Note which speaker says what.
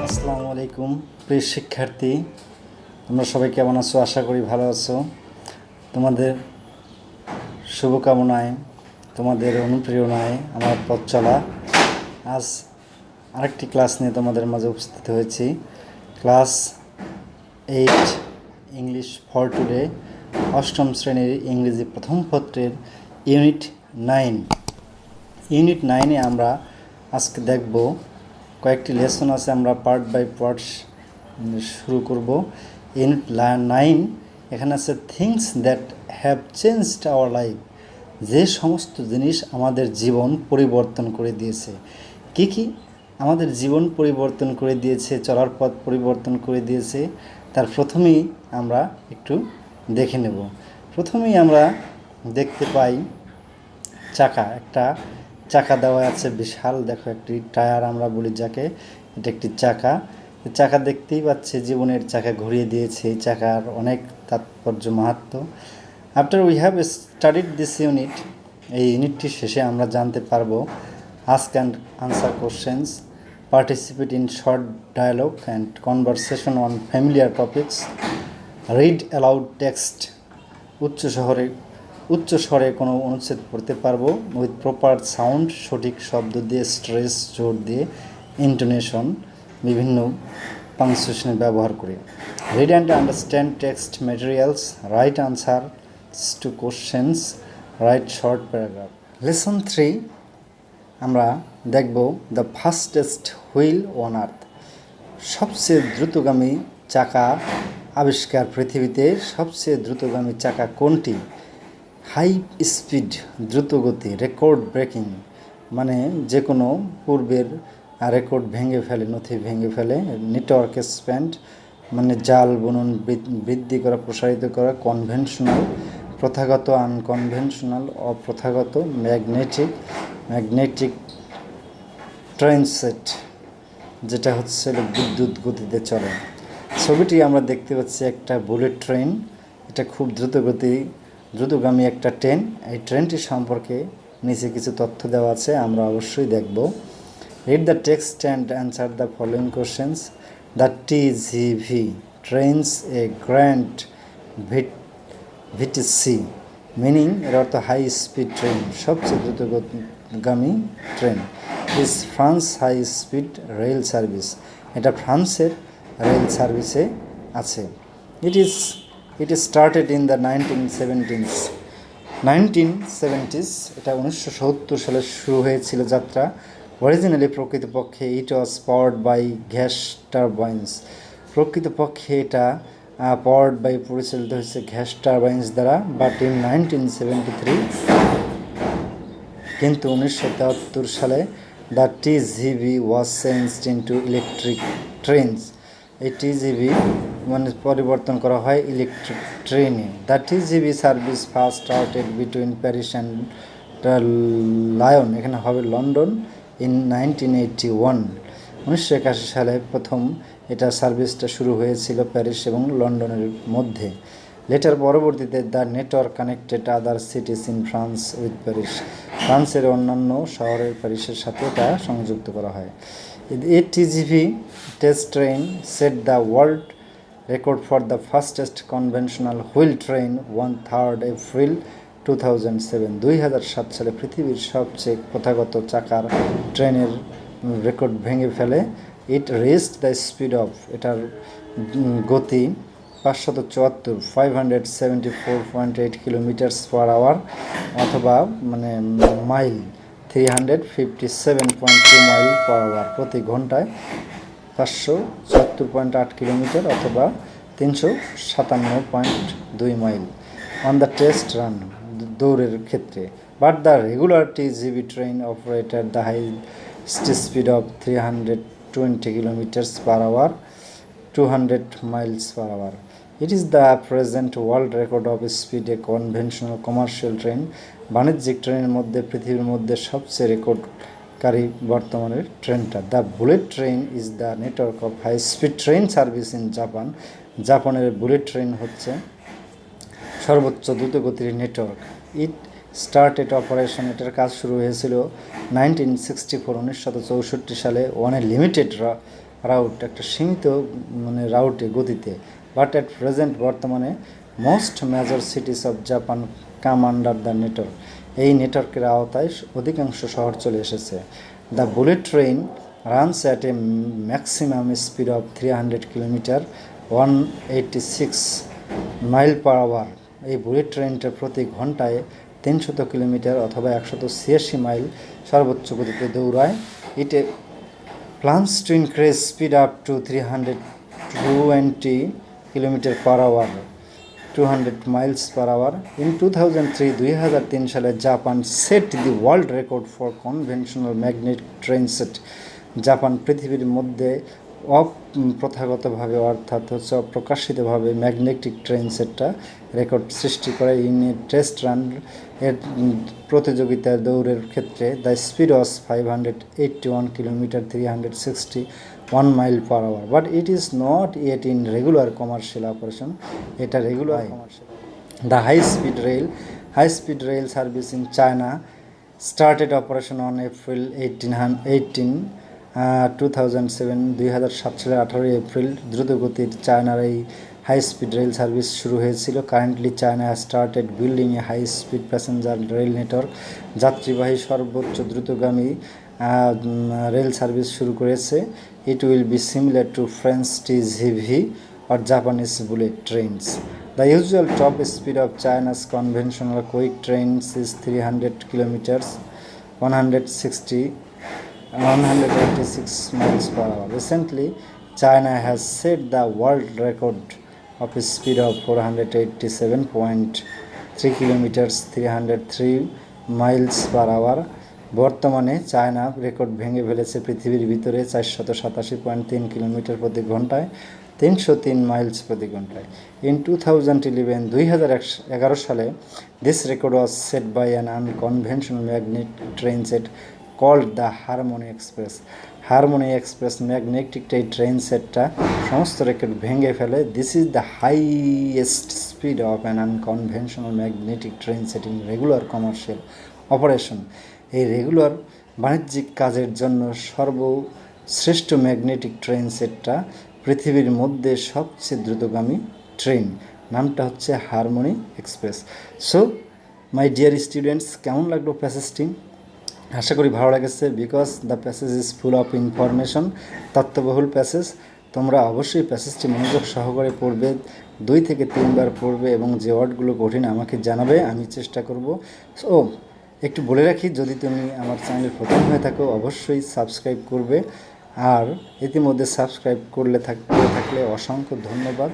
Speaker 1: আসসালামু আলাইকুম প্রিয় শিক্ষার্থী, তোমরা সবাই কেমন আছো? আশা করি ভালো আছো। তোমাদের শুভকামনায়, তোমাদের অনুপ্রেরণায় আমার পথ চলা আজ আরেকটি ক্লাস নিয়ে তোমাদের মাঝে উপস্থিত হয়েছি। ক্লাস 8 ইংলিশ ফর টুডে, অষ্টম শ্রেণীর ইংরেজি প্রথম পত্রের ইউনিট 9। ইউনিট 9-এ আমরা আজকে দেখব কয়েকটি লেসন আছে, আমরা পার্ট বাই পার্ট শুরু করব। ইউনিট 9 এখানে আছে things that have changed our life, যে সমস্ত জিনিস আমাদের জীবন পরিবর্তন করে দিয়েছে। কি আমাদের জীবন পরিবর্তন করে দিয়েছে, চলার পথ পরিবর্তন করে দিয়েছে, তার প্রথমেই আমরা একটু দেখে নেব। প্রথমেই আমরা দেখতে পাই চাকা, একটা চাকা দেওয়া আছে বিশাল, দেখো একটি টায়ার আমরা বলি যাকে, এটা একটি চাকা। চাকা দেখতেই পাচ্ছে, জীবনের চাকা ঘুরিয়ে দিয়েছে, এই চাকার অনেক তাৎপর্য মাহাত্ম্য। After we have studied this unit, এই ইউনিটটির শেষে আমরা জানতে পারবো ask and answer questions, participate in short dialogue and conversation on familiar topics, read aloud text, উচ্চ স্বরে কোনো অনুচ্ছেদ পড়তে পারবো, উইথ প্রপার সাউন্ড, সঠিক শব্দ দিয়ে, স্ট্রেস জোর দিয়ে, ইন্টোনেশন, বিভিন্ন পাংচুয়েশন ব্যবহার করে। Read and understand text materials, write answers to questions, write short paragraph. Lesson 3 আমরা দেখব the fastest wheel on earth, সবচেয়ে দ্রুতগামী চাকা আবিষ্কার পৃথিবীতে। সবচেয়ে দ্রুতগামী চাকা কোনটি? হাই স্পিড, দ্রুতগতি, রেকর্ড ব্রেকিং, মানে যে কোনো পূর্বের রেকর্ড ভেঙে ফেলে, নথি ভেঙে ফেলে। নেটওয়ার্ক স্প্যান্ড, মানে জাল বুনন বৃদ্ধি করা, প্রসারিত করা। কনভেনশনাল, প্রথাগত, আনকনভেনশনাল, অপ্রথাগত। ম্যাগনেটিক ট্রেনসেট, যেটা হচ্ছে বিদ্যুৎ গতিতে চলে। ছবিটি আমরা দেখতে পাচ্ছি একটা বুলেট ট্রেন, এটা খুব দ্রুতগামী একটা ট্রেন। এই ট্রেনটি সম্পর্কে নিচে কিছু তথ্য দেওয়া আছে, আমরা অবশ্যই দেখব। Read the text and answer the following questions. The TGV trains এ গ্র্যান্ড ভিটিসি, মিনিং এর অর্থ হাই স্পিড ট্রেন, সবচেয়ে দ্রুতগামী ট্রেন। Is France high speed rail service, এটা ফ্রান্সের রেল সার্ভিসে আছে। It is started in the 1970s, এটা 1970 সালে শুরু হয়েছিল যাত্রা। অরিজিনালি, প্রকৃতপক্ষে ইট ওয়াজ পাওয়ার্ড বাই গ্যাস টারবাইন্স, প্রকৃতপক্ষে এটা পাওয়ার্ড বাই, পরিচালিত হয়েছে গ্যাস টারবাইন্স দ্বারা। বাট ইন 1973, কিন্তু 1973 সালে the TGV was changed into electric trains, এই TGV মানে পরিবর্তন করা হয় ইলেকট্রিক ট্রেনে। The TGV service first started between Paris and lion, এখানে হবে লন্ডন, ইন 1981, 1981 সালে প্রথম এটা সার্ভিসটা শুরু হয়েছিল প্যারিস এবং লন্ডনের মধ্যে। লেটার, পরবর্তীতে the network connected other cities in France with Paris, ফ্রান্সের অন্যান্য শহরের প্যারিসের সাথে এটা সংযুক্ত করা হয়। A TGV test train set the world record for the fastest conventional wheel train on 3rd April 2007, 2007 সালে পৃথিবীর সবচেয়ে প্রথাগত চাকার ট্রেনের রেকর্ড ভেঙে ফেলে। ইট রিচড দ্য স্পিড অফ, এটার গতি 574.8 কিলোমিটার পার আওয়ার, অথবা মানে মাইল 357.2 মাইল পার আওয়ার, প্রতি ঘন্টায় 574.8 কিলোমিটার অথবা 357.2 mile. On the test run, দৌড়ের ক্ষেত্রে। But the regular TGV train operated the highest speed of 320 kilometres per hour, 200 miles per hour. It is the present world record of speed a conventional commercial train, বাণিজ্যিক ট্রেনের মধ্যে পৃথিবীর মধ্যে সবচেয়ে রেকর্ডকারী বর্তমানের ট্রেনটা। The bullet train is the network of high speed train service in Japan, জাপানের বুলেট ট্রেন হচ্ছে সর্বোচ্চ দ্রুতগতির নেটওয়ার্ক। ইট স্টার্টেড অপারেশন, এটার কাজ শুরু হয়েছিল 1964 সালে অন এ লিমিটেড রাউট, একটা সীমিত রাউটে গতিতে। বাট অ্যাট প্রেজেন্ট, বর্তমানে most major cities of Japan come under the network. এই নেটওয়ার্কের আওতায় অধিকাংশ শহর চলে এসেছে। The bullet train runs at a maximum speed of 300 kilometre 186 mile per hour. এই বুলেট ট্রেনটা প্রতি ঘন্টায় 300 কিলোমিটার অথবা 186 মাইল সর্বোচ্চ গতিতে দৌড়ায়। It plans to increase speed up to 320 kilometre per hour 200 miles per hour. In 2003 সালে Japan set the world record for conventional magnetic train set. Japan পৃথিবীর মধ্যে অপ্রথাগতভাবে অর্থাৎ হচ্ছে অপ্রকাশিতভাবে ম্যাগনেটিক ট্রেন সেটটা রেকর্ড সৃষ্টি করে। ইন এ টেস্ট রান, এর প্রতিযোগিতার দৌড়ের ক্ষেত্রে the speed was 581 kilometre 361 mile per hour, but it is not yet in regular commercial operation. এটা regular commercial. The high speed rail service in China started operation on April 2007 সালের 18 April দ্রুতগতির চায়নার এই high speed rail service শুরু হয়েছিল। Currently China started building a high speed passenger rail network. যাত্রীবাহী সর্বোচ্চ দ্রুতগামী রেল সার্ভিস শুরু করেছে। It will be similar to French TGV or Japanese bullet trains. The usual top speed of China's conventional quick trains is 300 kilometers 186 miles per hour. Recently, China has set the world record of a speed of 487.3 kilometers 303 miles per hour. বর্তমানে China record ভেঙে ফেলেছে পৃথিবীর ভিতরে 487.3 kilometre প্রতি ঘন্টায় 303 Miles প্রতি ঘন্টায়। In 2011 সালে this record was set by an unconventional magnetic train set called the Harmony Express. Harmony Express magnetic এই ট্রেন সেটটা সমস্ত রেকর্ড ভেঙে ফেলে। This is the highest speed of an unconventional magnetic train set in regular commercial operation. এই regular বাণিজ্যিক কাজের জন্য সর্বশ্রেষ্ঠ ম্যাগনেটিক ট্রেন সেটটা পৃথিবীর মধ্যে সবচেয়ে দ্রুতগামী ট্রেন, নামটা হচ্ছে harmony express. So my dear students, কেমন লাগলো প্যাসেজটি? আশা করি ভালো লেগেছে, because the passage is full of information, তথ্যবহুল প্যাসেজ। তোমরা অবশ্যই প্যাসেজটি মনোযোগ সহকারে পড়বে, 2 থেকে 3 বার পড়বে এবং যে ওয়ার্ডগুলো কঠিন আমাকে জানাবে, আমি চেষ্টা করব। সো একটু বলে রাখি, যদি তুমি আমার চ্যানেলের প্রথম হয়ে থাকো অবশ্যই সাবস্ক্রাইব করবে, আর ইতিমধ্যে সাবস্ক্রাইব করে থাকলে অসংখ্য ধন্যবাদ।